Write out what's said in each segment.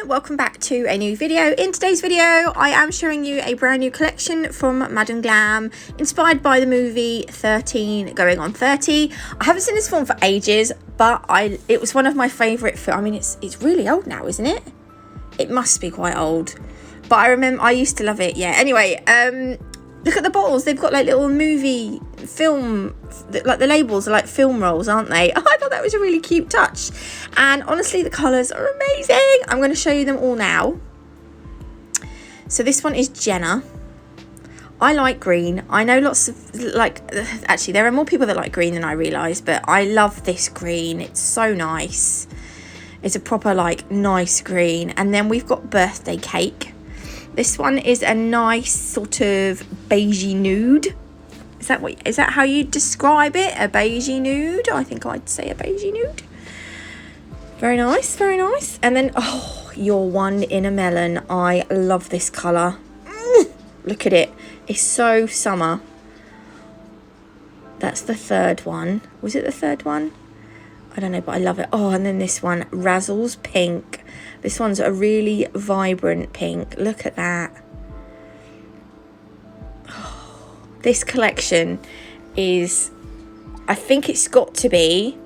welcome back to a new video. In today's video I am showing you a brand new collection from Madam Glam, inspired by the movie 13 going on 30. I haven't seen this film for ages, but it was one of my favourite films. I mean, it's really old now, isn't it? It must be quite old, but I remember I used to love it. Yeah, anyway, look at the bottles. They've got like little movie film, like the labels are like film rolls, aren't they? Oh, I thought that was a really cute touch. And honestly, the colours are amazing. I'm going to show you them all now. So this one is Jenna. I like green. I know lots of, actually there are more people that like green than I realise, but I love this green. It's so nice. It's a proper like nice green. And then we've got Birthday Cake. This one is a nice sort of beigey nude. Is that how you describe it? A beigey nude? I think I'd say a beigey nude. Very nice, very nice. And then, oh, Your One in a Melon. I love this colour. Look at it. It's so summer. That's the third one. Was it the third one? I don't know, but I love it. Oh, and then this one, Razzles Pink. This one's a really vibrant pink. Look at that. Oh, this collection is, I think it's got to be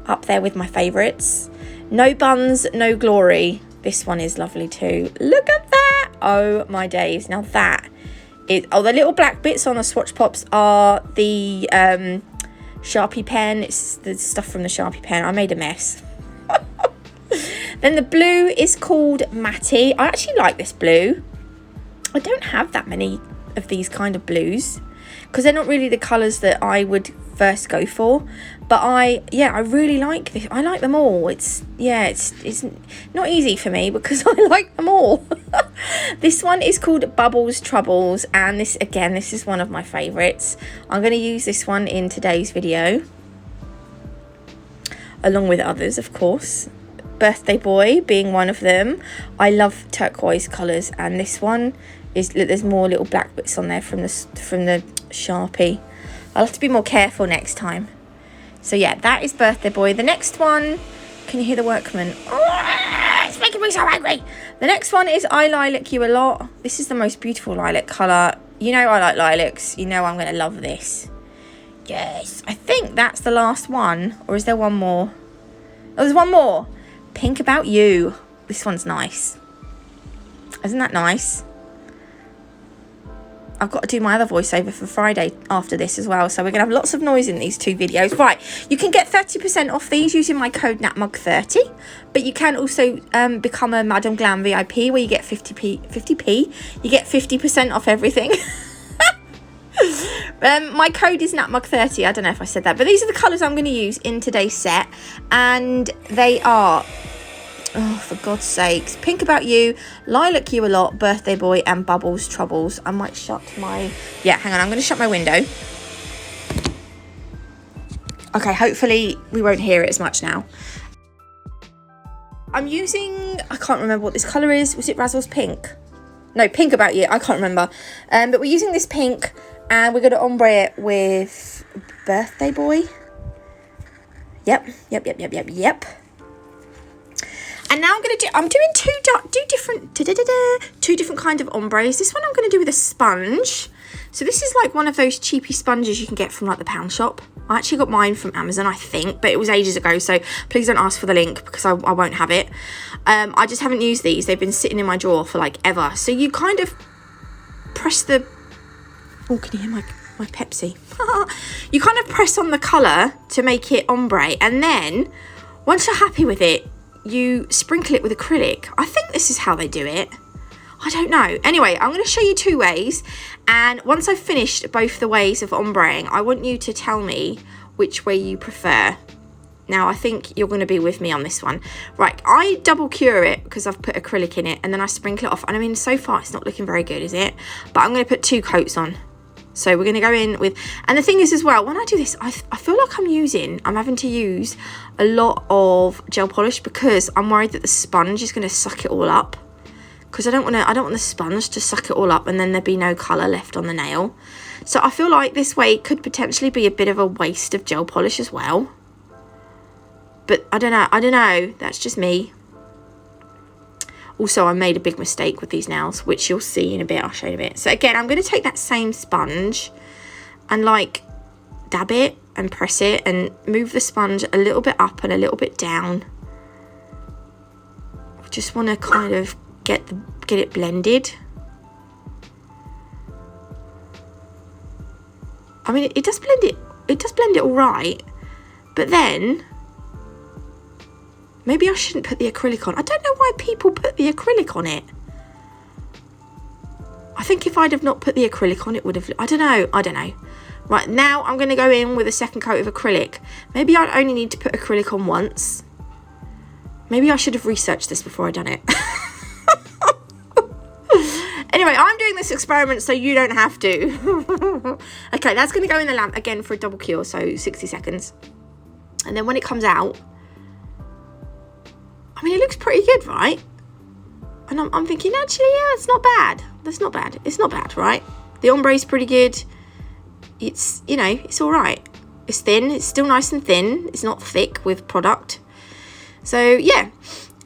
up there with my favourites. No Buns, No Glory. This one is lovely too. Look at that. Oh my days. Now that is, oh, the little black bits on the Swatch Pops are the Sharpie pen. It's the stuff from the Sharpie pen. I made a mess. Then the blue is called Matty. I actually like this blue. I don't have that many of these kind of blues because they're not really the colours that I would first go for. But I really like this. I like them all. It's not easy for me because I like them all. This one is called Bubbles Troubles, and this is one of my favourites. I'm going to use this one in today's video, along with others, of course. Birthday Boy being one of them. I love turquoise colours, and this one is, look, there's more little black bits on there from the Sharpie. I'll have to be more careful next time. So yeah, that is Birthday Boy. The next one, can you hear the workman? Oh, it's making me so angry. The next one is I Lilac You a Lot. This is the most beautiful lilac colour. You know I like lilacs. You know I'm going to love this. Yes, I think that's the last one. Or is there one more? Oh, there's one more. Pink About You. This one's nice. Isn't that nice? I've got to do my other voiceover for Friday after this as well, so we're going to have lots of noise in these two videos. Right, you can get 30% off these using my code NatMug30, but you can also become a Madam Glam VIP where you get 50p, you get 50% off everything. My code is NatMug30. I don't know if I said that, but these are the colours I'm going to use in today's set, and they are, oh, for God's sakes, Pink About You, Lilac You a Lot, Birthday Boy, and Bubbles Troubles. I might shut my, yeah, hang on, I'm going to shut my window. Okay, hopefully we won't hear it as much now. I'm using, I can't remember what this colour is. Was it Razzles Pink? No, Pink About You, I can't remember. But we're using this pink, and we're going to ombre it with Birthday Boy. Yep. And now I'm doing two different kind of ombres. This one I'm going to do with a sponge. So this is like one of those cheapy sponges you can get from like the pound shop. I actually got mine from Amazon, I think, but it was ages ago, so please don't ask for the link because I won't have it. I just haven't used these. They've been sitting in my drawer for like ever. So you kind of press the, oh, can you hear my Pepsi? You kind of press on the colour to make it ombre, and then once you're happy with it, you sprinkle it with acrylic. I think this is how they do it. I don't know. Anyway, I'm going to show you two ways, and once I've finished both the ways of ombreing, I want you to tell me which way you prefer. Now, I think you're going to be with me on this one. Right, I double cure it because I've put acrylic in it, and then I sprinkle it off. And I mean, so far it's not looking very good, is it? But I'm going to put 2 coats on. So we're going to go in with, and the thing is as well, when I do this, I feel like I'm having to use a lot of gel polish because I'm worried that the sponge is going to suck it all up. Because I don't want the sponge to suck it all up and then there be no colour left on the nail. So I feel like this way it could potentially be a bit of a waste of gel polish as well. But I don't know, that's just me. Also, I made a big mistake with these nails, which you'll see in a bit. I'll show you in a bit. So again, I'm going to take that same sponge and like dab it and press it and move the sponge a little bit up and a little bit down. I just want to kind of get it blended. I mean, it does blend it all right, but then maybe I shouldn't put the acrylic on. I don't know why people put the acrylic on it. I think if I'd have not put the acrylic on, it would have, I don't know. Right, now I'm going to go in with a second coat of acrylic. Maybe I'd only need to put acrylic on once. Maybe I should have researched this before I'd done it. Anyway, I'm doing this experiment so you don't have to. Okay, that's going to go in the lamp again for a double cure, so 60 seconds. And then when it comes out, I mean, it looks pretty good, right? And I'm thinking, actually, yeah, it's not bad. That's not bad. It's not bad, right? The ombre is pretty good. It's, you know, it's all right. It's thin. It's still nice and thin. It's not thick with product. So, yeah.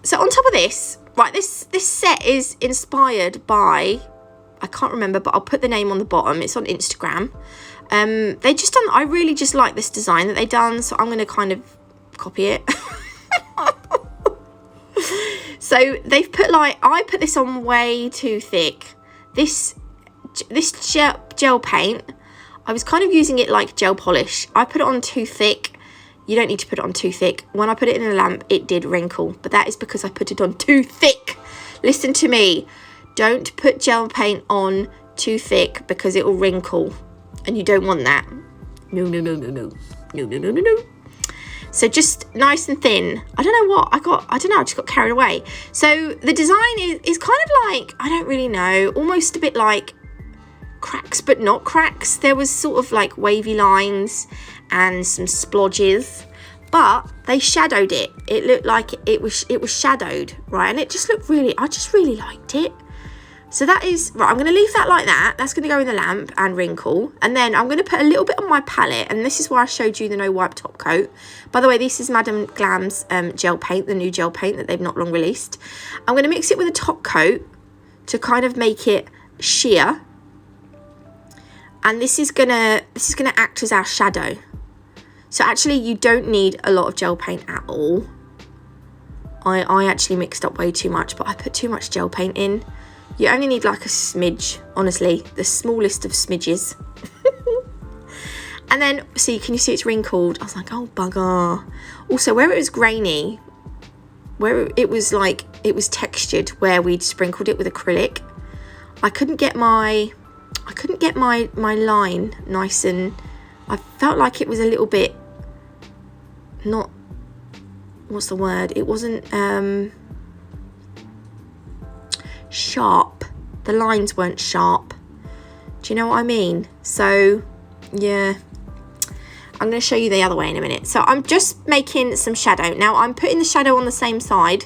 So, on top of this, right, this set is inspired by, I can't remember, but I'll put the name on the bottom. It's on Instagram. They just done, I really just like this design that they done, so I'm going to kind of copy it. So they've put like, I put this on way too thick. This gel paint, I was kind of using it like gel polish. I put it on too thick. You don't need to put it on too thick. When I put it in a lamp, it did wrinkle, but that is because I put it on too thick. Listen to me. Don't put gel paint on too thick because it will wrinkle, and you don't want that. No, no, no, no, no. No, no, no, no, no. So just nice and thin. I don't know what I don't know, I just got carried away. So the design is kind of like, I don't really know, almost a bit like cracks, but not cracks. There was sort of like wavy lines and some splodges, but they shadowed it. It looked like it was shadowed, right? And it just looked really, I just really liked it. So that is, right, I'm going to leave that like that. That's going to go in the lamp and wrinkle. And then I'm going to put a little bit on my palette. And this is why I showed you the no wipe top coat. By the way, this is Madame Glam's gel paint, the new gel paint that they've not long released. I'm going to mix it with a top coat to kind of make it sheer. And this is gonna act as our shadow. So actually you don't need a lot of gel paint at all. I actually mixed up way too much, but I put too much gel paint in. You only need like a smidge, honestly, the smallest of smidges. And then, see, can you see it's wrinkled? I was like, oh, bugger. Also, where it was grainy, where it was like, it was textured, where we'd sprinkled it with acrylic, I couldn't get my line nice, and I felt like it was a little bit, not, what's the word? It wasn't, sharp. The lines weren't sharp. Do you know what I mean? So yeah, I'm going to show you the other way in a minute. So I'm just making some shadow. Now I'm putting the shadow on the same side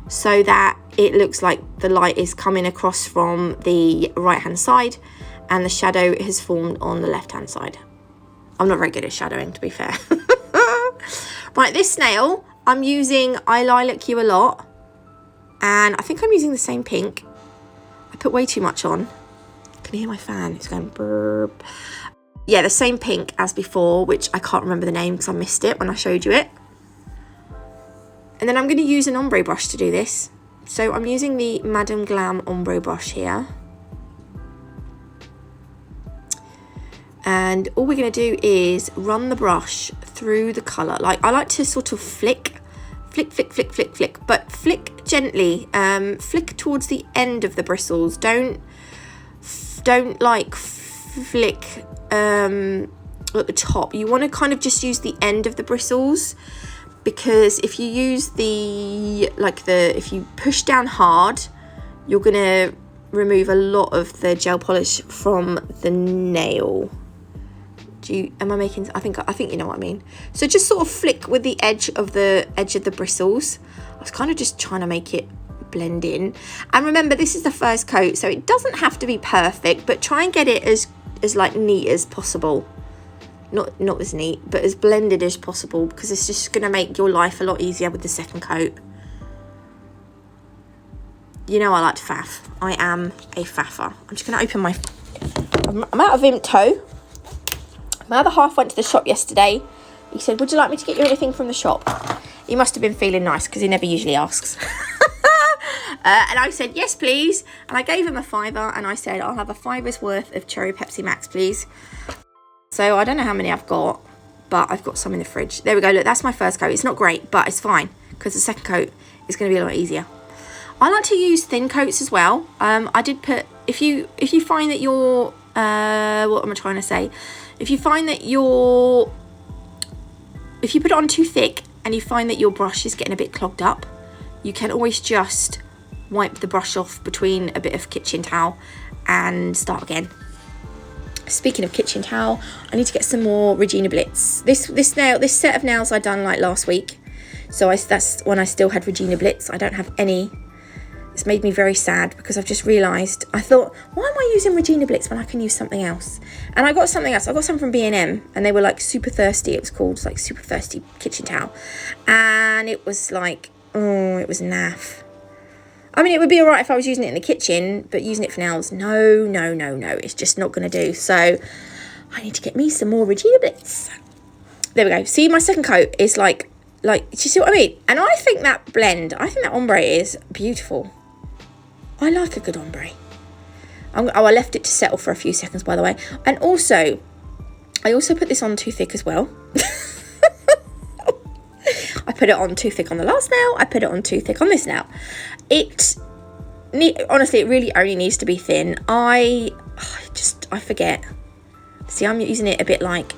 so that it looks like the light is coming across from the right hand side and the shadow has formed on the left hand side. I'm not very good at shadowing, to be fair. Right, this nail I'm using I Lilac You a Lot. And I think I'm using the same pink. I put way too much on. Can you hear my fan? It's going burp. Yeah, the same pink as before, which I can't remember the name because I missed it when I showed you it. And then I'm going to use an ombre brush to do this. So I'm using the Madame Glam ombre brush here. And all we're going to do is run the brush through the colour. Like, I like to sort of flick, but flick gently. Flick towards the end of the bristles. Don't like flick at the top. You want to kind of just use the end of the bristles, because if you use if you push down hard, you're gonna remove a lot of the gel polish from the nail. I think you know what I mean. So just sort of flick with the edge of the bristles. I was kind of just trying to make it blend in. And remember, this is the first coat, so it doesn't have to be perfect, but try and get it as like neat as possible. Not as neat, but as blended as possible, because it's just going to make your life a lot easier with the second coat. You know I like to faff. I am a faffer. I'm just going to open my... I'm out of Vimto. My other half went to the shop yesterday. He said, would you like me to get you anything from the shop? He must have been feeling nice because he never usually asks. And I said, yes, please. And I gave him a £5 and I said, I'll have a £5's worth of Cherry Pepsi Max, please. So I don't know how many I've got, but I've got some in the fridge. There we go. Look, that's my first coat. It's not great, but it's fine because the second coat is going to be a lot easier. I like to use thin coats as well. I did put, if you find that you're, what am I trying to say? If you find that if you put it on too thick and you find that your brush is getting a bit clogged up, you can always just wipe the brush off between a bit of kitchen towel and start again. Speaking of kitchen towel, I need to get some more Regina Blitz. This set of nails I done like last week. So that's when I still had Regina Blitz. I don't have any. It's made me very sad because I've just realised, I thought, why am I using Regina Blitz when I can use something else? And I got something else. I got some from B&M and they were like Super Thirsty. It was called like Super Thirsty kitchen towel. And it was like, oh, it was naff. I mean, it would be all right if I was using it in the kitchen, but using it for nails, no. It's just not going to do. So I need to get me some more Regina Blitz. There we go. See, my second coat is like, do you see what I mean? And I think that blend, I think that ombre is beautiful. I like a good ombre. I left it to settle for a few seconds, by the way. And also, I also put this on too thick as well. I put it on too thick on the last nail. I put it on too thick on this nail. Honestly, it really only needs to be thin. I forget. See, I'm using it a bit like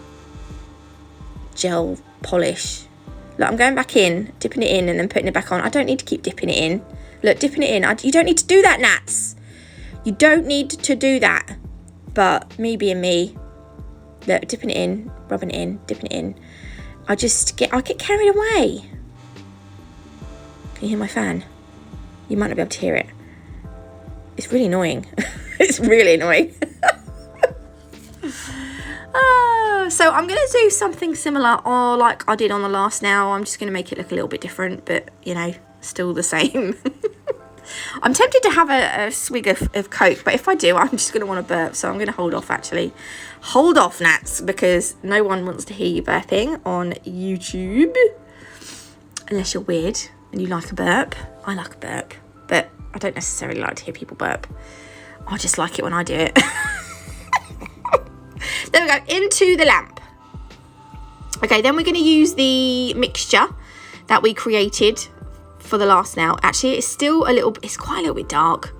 gel polish. Look, I'm going back in, dipping it in and then putting it back on. I don't need to keep dipping it in. Look, dipping it in. You don't need to do that, Nats. You don't need to do that. But me being me, look, dipping it in, rubbing it in, dipping it in. I get carried away. Can you hear my fan? You might not be able to hear it. It's really annoying. It's really annoying. So I'm going to do something similar or like I did on the last nail. I'm just going to make it look a little bit different, but, you know, still the same. I'm tempted to have a swig of Coke, but if I do, I'm just going to want to burp. So I'm going to hold off, actually. Hold off, Nats, because no one wants to hear you burping on YouTube. Unless you're weird and you like a burp. I like a burp, but I don't necessarily like to hear people burp. I just like it when I do it. There we go, into the lamp. Okay, then we're going to use the mixture that we created for the last nail. Actually, it's quite a little bit dark.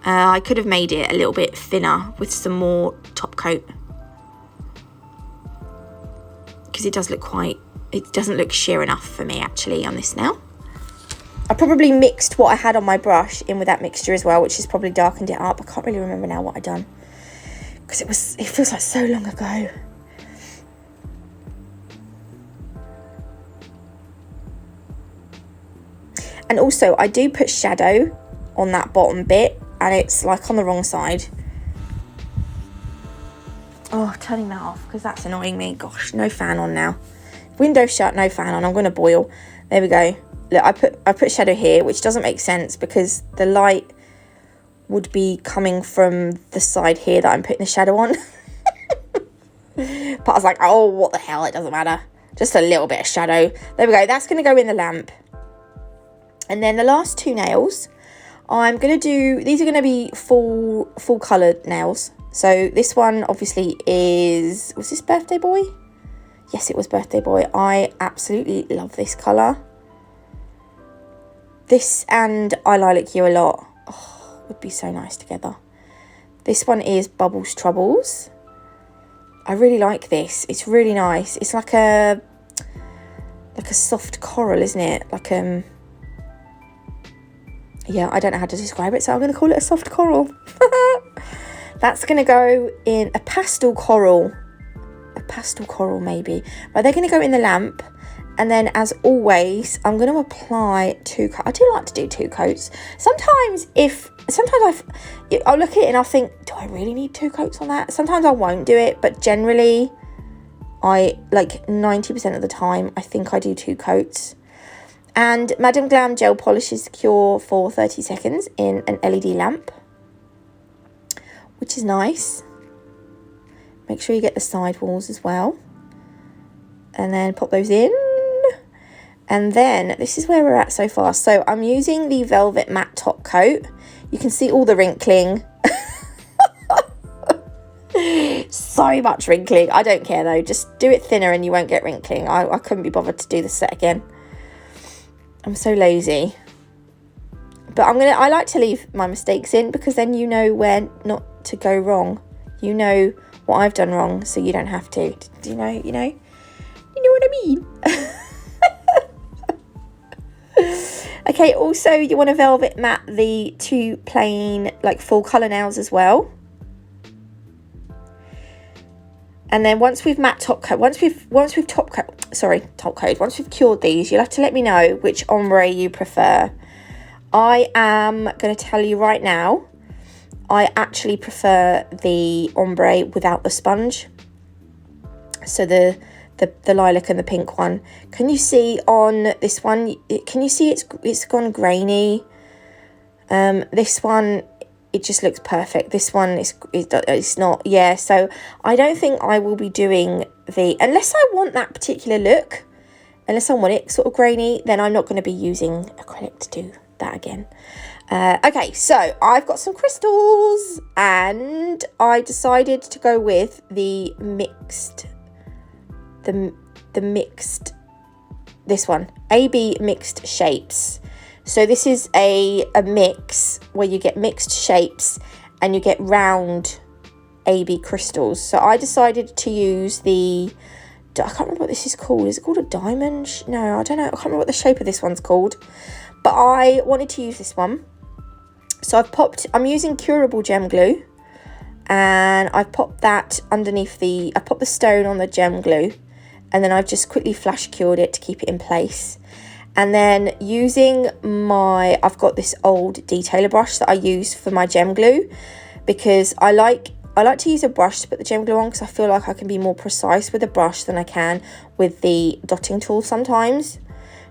I could have made it a little bit thinner with some more top coat. Because it doesn't look sheer enough for me, actually, on this nail. I probably mixed what I had on my brush in with that mixture as well, which has probably darkened it up. I can't really remember now what I'd done. Because it feels like so long ago. And also, I do put shadow on that bottom bit, and it's like on the wrong side. Oh, turning that off, because that's annoying me. Gosh, no fan on now. Window shut, no fan on. I'm going to boil. There we go. Look, I put shadow here, which doesn't make sense because the light would be coming from the side here that I'm putting the shadow on. But I was like, oh, what the hell, it doesn't matter. Just a little bit of shadow. There we go, that's going to go in the lamp. And then the last two nails, I'm going to do, these are going to be full coloured nails. So this one obviously is, was this Birthday Boy? Yes, it was Birthday Boy. I absolutely love this colour. This and I Lilac You a lot. Oh, would be so nice together. This one is Bubbles Troubles. I really like this. It's really nice. It's like a soft coral, isn't it? Like yeah, I don't know how to describe it, so I'm going to call it a soft coral. That's going to go in a pastel coral. A pastel coral, maybe. Right, they're going to go in the lamp. And then, as always, I'm going to apply 2 coats. I do like to do 2 coats. Sometimes I'll look at it and I'll think, do I really need 2 coats on that? Sometimes I won't do it, but generally, I, like 90% of the time, I think I do 2 coats. And Madame Glam gel polish is secure for 30 seconds in an LED lamp, which is nice. Make sure you get the side walls as well. And then pop those in. And then this is where we're at so far. So I'm using the Velvet Matte Top Coat. You can see all the wrinkling. So much wrinkling. I don't care though. Just do it thinner and you won't get wrinkling. I couldn't be bothered to do the set again. I'm so lazy. But I like to leave my mistakes in, because then you know where not to go wrong. You know what I've done wrong, so you don't have to. Do you know what I mean? Okay, also you want to velvet matte the 2 plain like full colour nails as well. And then once we've top coated, once we've cured these, you'll have to let me know which ombre you prefer. I am going to tell you right now, I actually prefer the ombre without the sponge. So the lilac and the pink one. Can you see on this one, can you see it's gone grainy? This one, it just looks perfect. This one it's not, yeah. So I don't think I will be doing unless I want that particular look, unless I want it sort of grainy, then I'm not going to be using acrylic to do that again. Okay, so I've got some crystals and I decided to go with the mixed, this one, AB mixed shapes. So this is a mix where you get mixed shapes and you get round AB crystals. So I decided to use I can't remember what this is called. Is it called a diamond? No, I don't know. I can't remember what the shape of this one's called. But I wanted to use this one. So I'm using curable gem glue. And I've popped that underneath I popped the stone on the gem glue. And then I've just quickly flash cured it to keep it in place. And then using I've got this old detailer brush that I use for my gem glue, because I like to use a brush to put the gem glue on, because I feel like I can be more precise with a brush than I can with the dotting tool sometimes.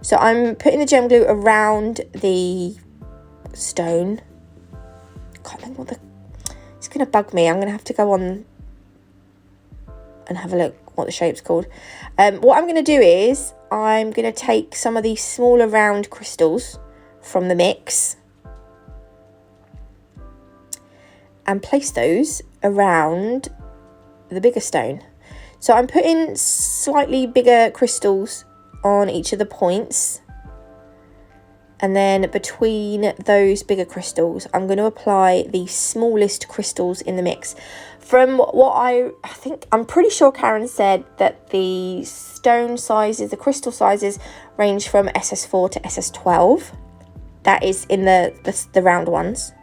So I'm putting the gem glue around the stone. Can't think it's going to bug me. I'm going to have to go on and have a look what the shape's called. What I'm going to do is I'm going to take some of these smaller round crystals from the mix and place those around the bigger stone. So I'm putting slightly bigger crystals on each of the points, and then between those bigger crystals I'm going to apply the smallest crystals in the mix. From what I think, I'm pretty sure Karen said that the stone sizes, the crystal sizes range from SS4 to SS12. That is in the round ones.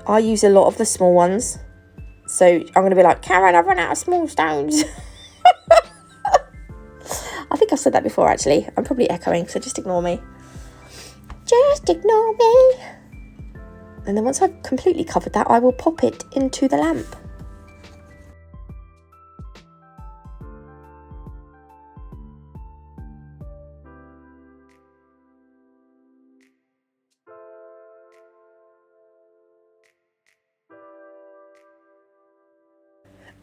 I use a lot of the small ones. So I'm going to be like, Karen, I've run out of small stones. I think I've said that before actually. I'm probably echoing, so just ignore me. Just ignore me. And then once I've completely covered that, I will pop it into the lamp.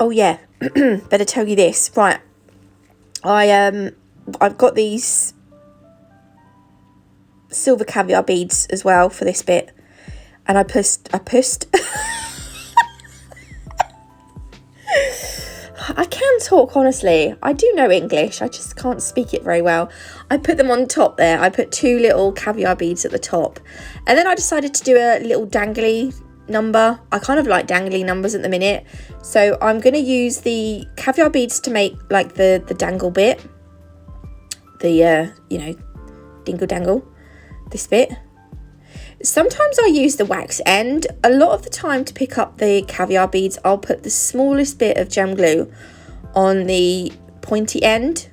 Oh yeah, better tell you this. Right, I've got these silver caviar beads as well for this bit. And I pushed. I can talk, honestly. I do know English. I just can't speak it very well. I put them on top there. I put 2 little caviar beads at the top. And then I decided to do a little dangly number. I kind of like dangly numbers at the minute. So I'm going to use the caviar beads to make like the dangle bit. The, dingle dangle. This bit. Sometimes I use the wax end. A lot of the time to pick up the caviar beads, I'll put the smallest bit of gem glue on the pointy end,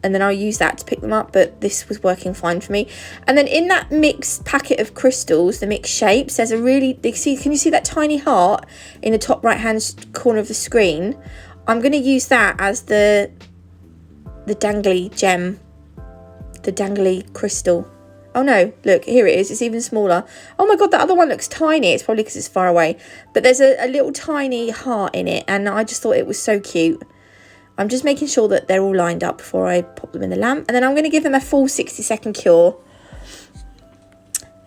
and then I'll use that to pick them up, but this was working fine for me. And then in that mixed packet of crystals, the mixed shapes, there's a really, can you see that tiny heart in the top right hand corner of the screen? I'm going to use that as the dangly gem the dangly crystal. Oh no, look, here it is. It's even smaller. Oh my God, that other one looks tiny. It's probably because it's far away. But there's a little tiny heart in it, and I just thought it was so cute. I'm just making sure that they're all lined up before I pop them in the lamp. And then I'm going to give them a full 60-second cure.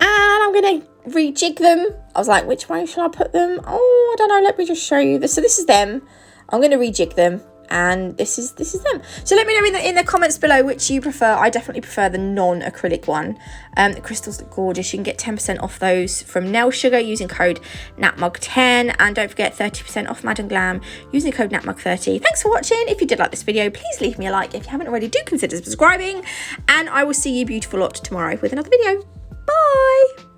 And I'm going to rejig them. I was like, which way should I put them? Oh, I don't know. Let me just show you this. So this is them. I'm going to rejig them. And this is them. So let me know in the comments below which you prefer. I definitely prefer the non-acrylic one. The crystals look gorgeous. You can get 10% off those from Nail Sugar using code NatMug10. And don't forget 30% off Madam Glam using code NatMug30. Thanks for watching. If you did like this video, please leave me a like. If you haven't already, do consider subscribing. And I will see you beautiful lot tomorrow with another video. Bye.